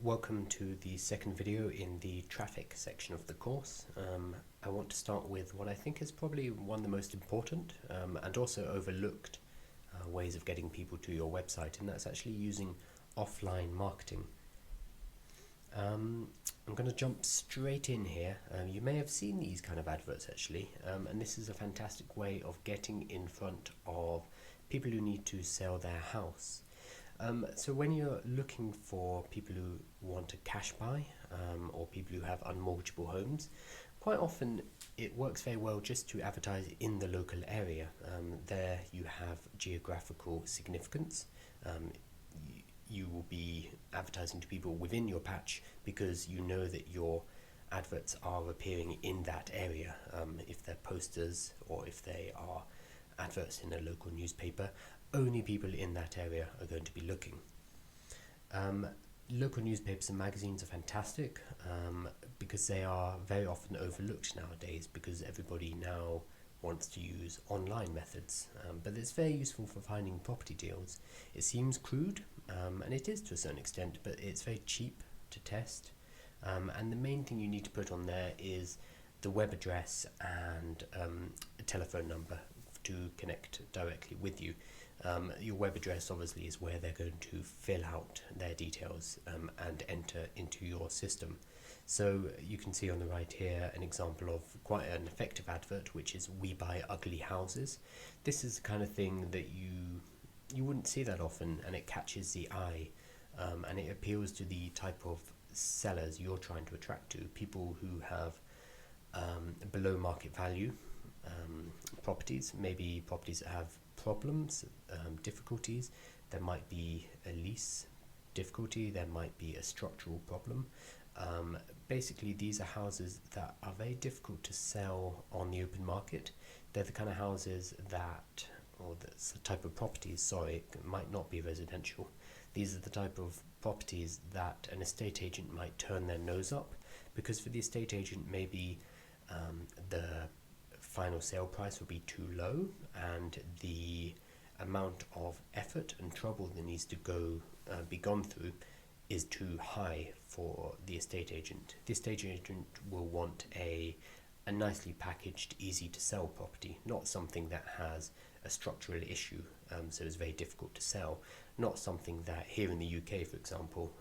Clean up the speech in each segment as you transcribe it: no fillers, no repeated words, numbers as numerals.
Welcome to the second video in the traffic section of the course. I want to start with what I think is probably one of the most important and also overlooked ways of getting people to your website, and that's actually using offline marketing. I'm going to jump straight in here. You may have seen these kind of adverts actually, and this is a fantastic way of getting in front of people who need to sell their house. So when you're looking for people who want to cash buy or people who have unmortgageable homes, quite often it works very well just to advertise in the local area. There you have geographical significance. You will be advertising to people within your patch because you know that your adverts are appearing in that area. If they're posters or if they are adverts in a local newspaper, only people in that area are going to be looking. Local newspapers and magazines are fantastic because they are very often overlooked nowadays because everybody now wants to use online methods, but it's very useful for finding property deals. It seems crude, and it is to a certain extent, but it's very cheap to test, and the main thing you need to put on there is the web address and a telephone number to connect directly with you. Your web address obviously is where they're going to fill out their details and enter into your system. So you can see on the right here an example of quite an effective advert, which is "We Buy Ugly Houses." This is the kind of thing that you wouldn't see that often, and it catches the eye, and it appeals to the type of sellers you're trying to attract to, people who have below market value properties, maybe properties that have problems, difficulties. There might be a lease difficulty, there might be a structural problem. Basically these are houses that are very difficult to sell on the open market. They're the kind of houses that, or the type of properties, sorry, it might not be residential. These are the type of properties that an estate agent might turn their nose up, because for the estate agent maybe the final sale price will be too low and the amount of effort and trouble that needs to be gone through is too high for the estate agent. The estate agent will want a nicely packaged, easy to sell property, not something that has a structural issue, so it's very difficult to sell, not something that here in the UK, for example,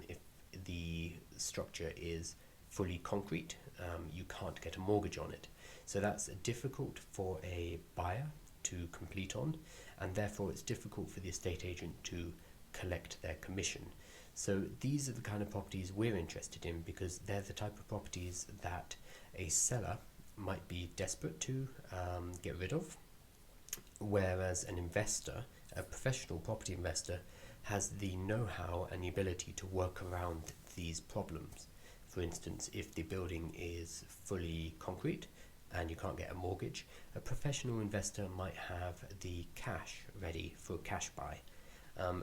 if the structure is fully concrete, you can't get a mortgage on it. So that's difficult for a buyer to complete on, and therefore it's difficult for the estate agent to collect their commission. So these are the kind of properties we're interested in because they're the type of properties that a seller might be desperate to get rid of, whereas an investor, a professional property investor, has the know-how and the ability to work around these problems. For instance, if the building is fully concrete and you can't get a mortgage, a professional investor might have the cash ready for a cash buy.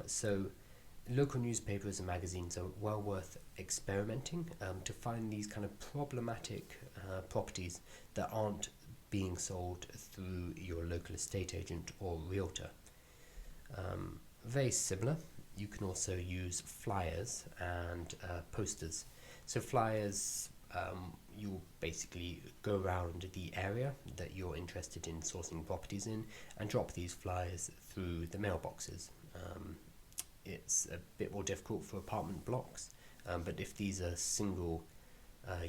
So local newspapers and magazines are well worth experimenting to find these kind of problematic properties that aren't being sold through your local estate agent or realtor. Very similar, you can also use flyers and posters. So flyers, you'll basically go around the area that you're interested in sourcing properties in and drop these flyers through the mailboxes. It's a bit more difficult for apartment blocks, but if these are single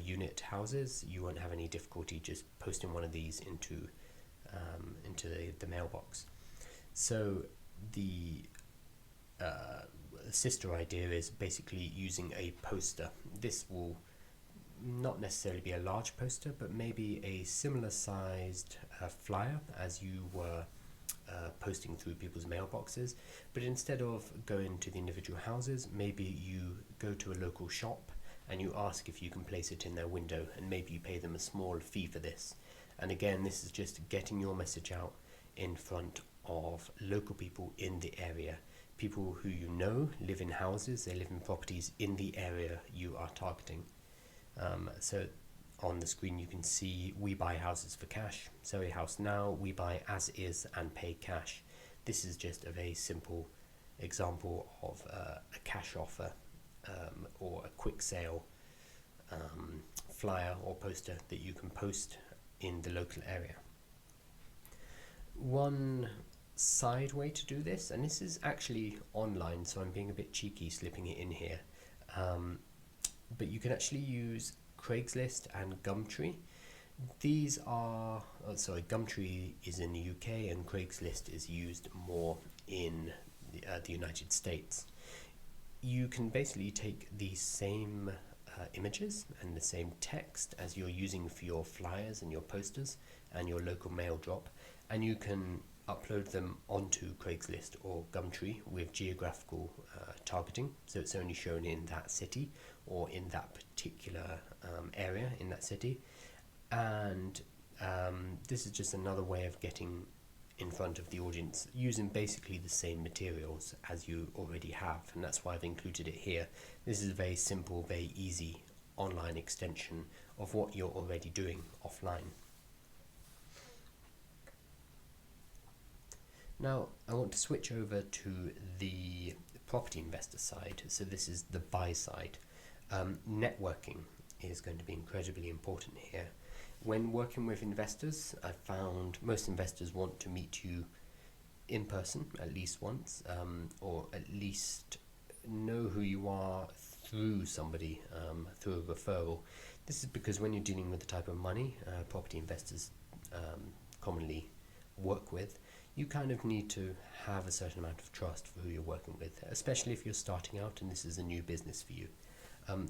unit houses, you won't have any difficulty just posting one of these into the mailbox. So the sister idea is basically using a poster. This will not necessarily be a large poster, but maybe a similar sized flyer as you were posting through people's mailboxes, but instead of going to the individual houses, maybe you go to a local shop and you ask if you can place it in their window, and maybe you pay them a small fee for this. And again, this is just getting your message out in front of local people in the area, people who you know live in houses, they live in properties in the area you are targeting. So on the screen you can see "We Buy Houses for Cash," "Sell Your House Now," "We Buy As Is," and "Pay Cash." This is just a very simple example of a cash offer or a quick sale flyer or poster that you can post in the local area. One side way to do this, and this is actually online, so I'm being a bit cheeky slipping it in here, but you can actually use Craigslist and Gumtree. These are, Gumtree is in the UK and Craigslist is used more in the United States. You can basically take the same images and the same text as you're using for your flyers and your posters and your local mail drop, and you can upload them onto Craigslist or Gumtree with geographical targeting, so it's only shown in that city or in that particular area in that city. And this is just another way of getting in front of the audience using basically the same materials as you already have, and that's why I've included it here. This is a very simple, very easy online extension of what you're already doing offline. Now I want to switch over to the property investor side, so this is the buy side. Networking is going to be incredibly important here. When working with investors, I found most investors want to meet you in person at least once, or at least know who you are through somebody, through a referral. This is because when you're dealing with the type of money property investors commonly work with, you kind of need to have a certain amount of trust for who you're working with, especially if you're starting out and this is a new business for you.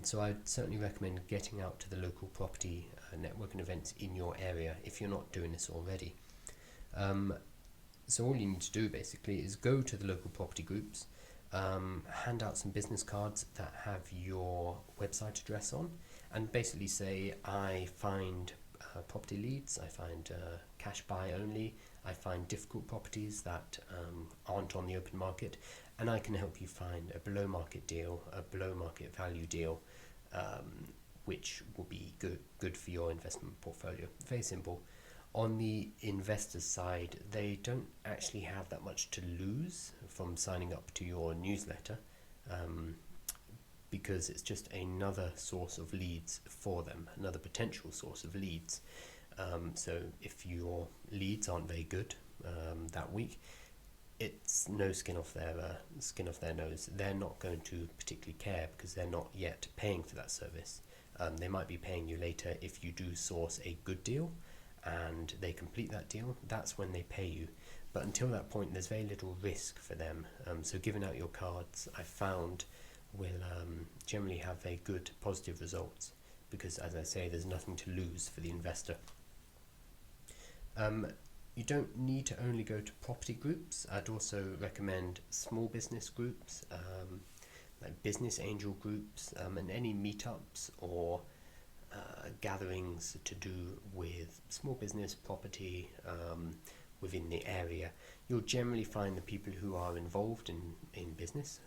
So I'd certainly recommend getting out to the local property networking events in your area if you're not doing this already. So all you need to do basically is go to the local property groups, hand out some business cards that have your website address on, and basically say, I find property leads, I find cash buy only, I find difficult properties that aren't on the open market, and I can help you find a below market deal, a below market value deal, which will be good for your investment portfolio. Very simple. On the investor side, they don't actually have that much to lose from signing up to your newsletter, because it's just another source of leads for them, another potential source of leads. So if your leads aren't very good that week, it's no skin off their nose. They're not going to particularly care because they're not yet paying for that service. They might be paying you later if you do source a good deal and they complete that deal. That's when they pay you. But until that point, there's very little risk for them. So giving out your cards, I found, will generally have very good positive results because, as I say, there's nothing to lose for the investor. You don't need to only go to property groups. I'd also recommend small business groups, like business angel groups, and any meetups or gatherings to do with small business property within the area. You'll generally find the people who are involved in business,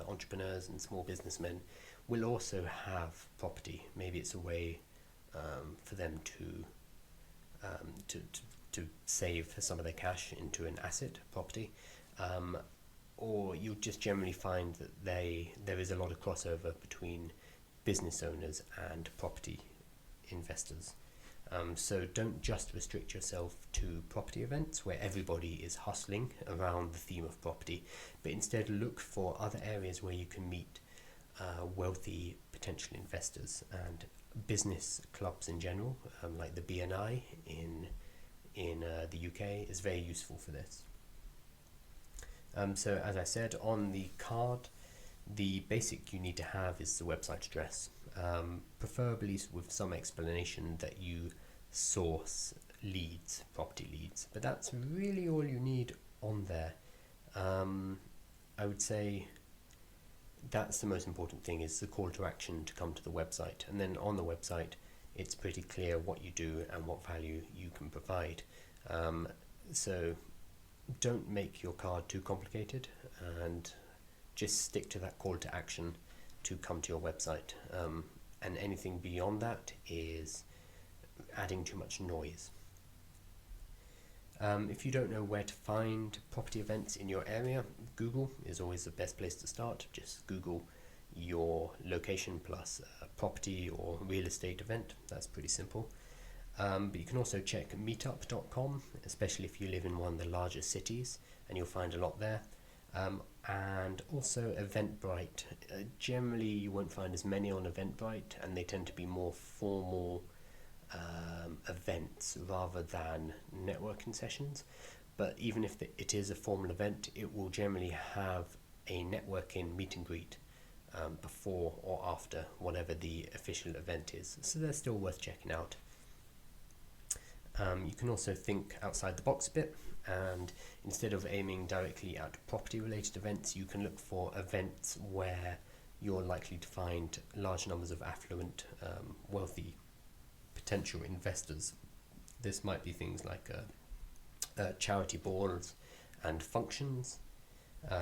entrepreneurs and small businessmen, will also have property. Maybe it's a way for them to save some of their cash into an asset, property, or you'll just generally find that there is a lot of crossover between business owners and property investors. So don't just restrict yourself to property events where everybody is hustling around the theme of property, but instead look for other areas where you can meet wealthy potential investors, and business clubs in general, like the BNI in the UK is very useful for this. So as I said, on the card, the basic you need to have is the website address, preferably with some explanation that you source leads, property leads, but that's really all you need on there. I would say that's the most important thing, is the call to action to come to the website, and then on the website it's pretty clear what you do and what value you can provide. So don't make your card too complicated and just stick to that call to action to come to your website, and anything beyond that is adding too much noise. If you don't know where to find property events in your area, Google is always the best place to start. Just Google your location plus property or real estate event. That's pretty simple. But you can also check meetup.com, especially if you live in one of the larger cities, and you'll find a lot there. And also Eventbrite. Generally, you won't find as many on Eventbrite, and they tend to be more formal events rather than networking sessions. But even if it is a formal event, it will generally have a networking meet and greet before or after whatever the official event is. So they're still worth checking out. You can also think outside the box a bit, and instead of aiming directly at property related events, you can look for events where you're likely to find large numbers of affluent, wealthy potential investors. This might be things like charity balls and functions,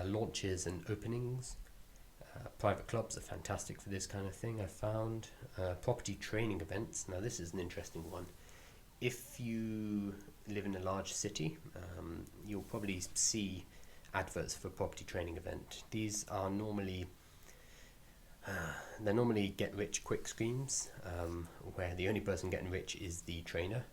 launches and openings. Private clubs are fantastic for this kind of thing, I found. Property training events. Now this is an interesting one. If you live in a large city, you'll probably see adverts for property training event. These are normally they're normally get rich quick schemes, where the only person getting rich is the trainer.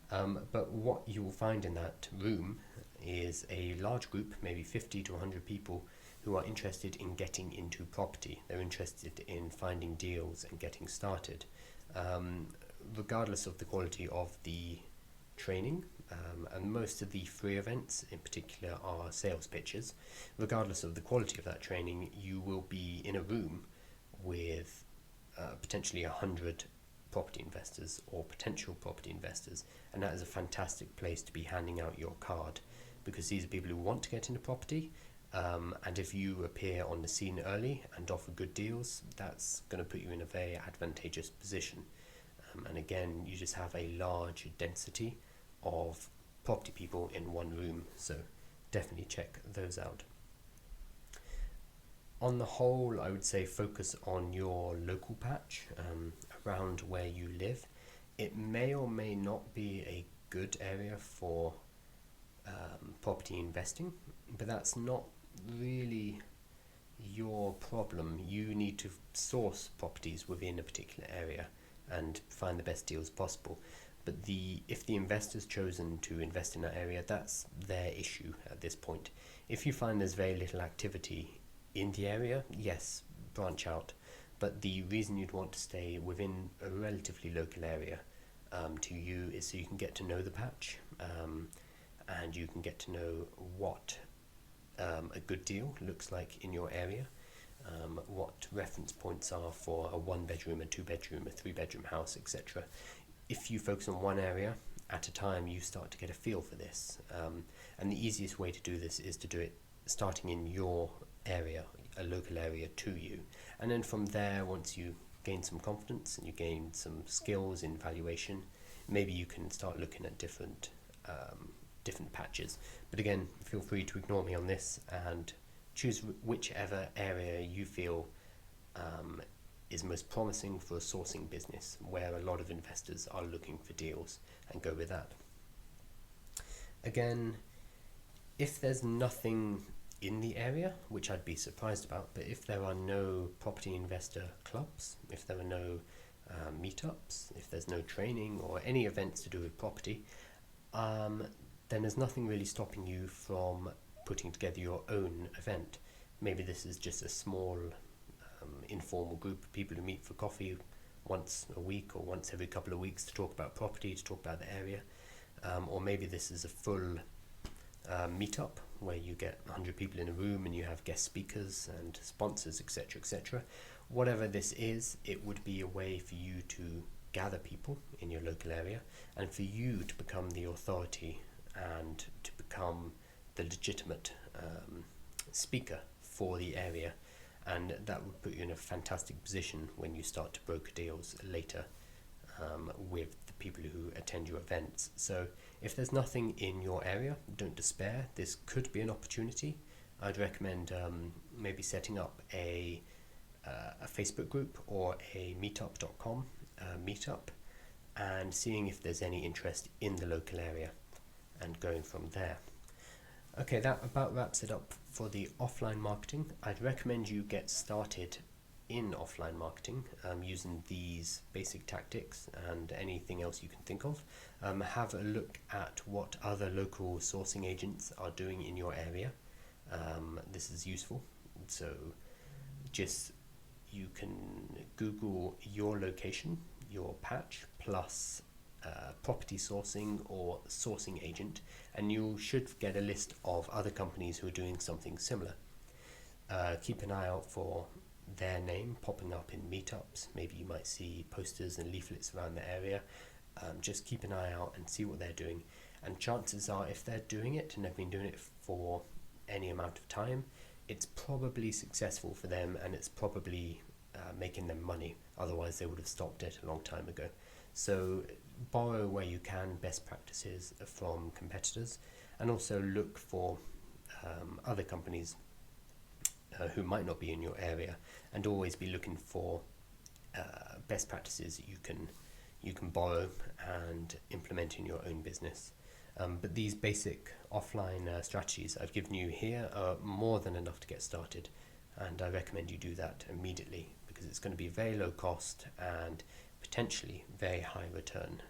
But what you will find in that room is a large group, maybe 50 to 100 people, who are interested in getting into property. They're interested in finding deals and getting started. Regardless of the quality of the training, and most of the free events in particular are sales pitches. Regardless of the quality of that training, you will be in a room with potentially 100 property investors or potential property investors, and that is a fantastic place to be handing out your card, because these are people who want to get into property, and if you appear on the scene early and offer good deals, that's going to put you in a very advantageous position. And again, you just have a large density of property people in one room, so definitely check those out. On the whole, I would say focus on your local patch around where you live. It may or may not be a good area for property investing, but that's not really your problem. You need to source properties within a particular area and find the best deals possible. But if the investor's chosen to invest in that area, that's their issue at this point. If you find there's very little activity in the area, yes, branch out. But the reason you'd want to stay within a relatively local area to you is so you can get to know the patch, and you can get to know what a good deal looks like in your area. What reference points are for a 1-bedroom, a 2-bedroom, a 3-bedroom house, etc. If you focus on one area at a time, you start to get a feel for this. And the easiest way to do this is to do it starting in your area, a local area to you. And then from there, once you gain some confidence and you gain some skills in valuation, maybe you can start looking at different patches. But again, feel free to ignore me on this and choose whichever area you feel is most promising for a sourcing business, where a lot of investors are looking for deals, and go with that. Again, if there's nothing in the area, which I'd be surprised about, but if there are no property investor clubs, if there are no meetups, if there's no training or any events to do with property, then there's nothing really stopping you from putting together your own event. Maybe this is just a small informal group of people who meet for coffee once a week or once every couple of weeks to talk about property, to talk about the area, or maybe this is a full meetup where you get 100 people in a room and you have guest speakers and sponsors, etc., etc. Whatever this is, it would be a way for you to gather people in your local area and for you to become the authority and to become the legitimate speaker for the area, and that would put you in a fantastic position when you start to broker deals later with the people who attend your events. So if there's nothing in your area, don't despair. This could be an opportunity. I'd recommend maybe setting up a Facebook group or a meetup.com meetup and seeing if there's any interest in the local area and going from there. Okay, that about wraps it up for the offline marketing. I'd recommend you get started in offline marketing using these basic tactics and anything else you can think of. Have a look at what other local sourcing agents are doing in your area. This is useful. So just you can Google your location, your patch, plus property sourcing or sourcing agent, and you should get a list of other companies who are doing something similar. Keep an eye out for their name popping up in meetups. Maybe you might see posters and leaflets around the area. Just keep an eye out and see what they're doing. And chances are, if they're doing it and have been doing it for any amount of time, it's probably successful for them, and it's probably making them money. Otherwise, they would have stopped it a long time ago. So borrow where you can best practices from competitors, and also look for other companies who might not be in your area, and always be looking for best practices you can borrow and implement in your own business. But these basic offline strategies I've given you here are more than enough to get started, and I recommend you do that immediately because it's going to be very low cost and potentially very high return.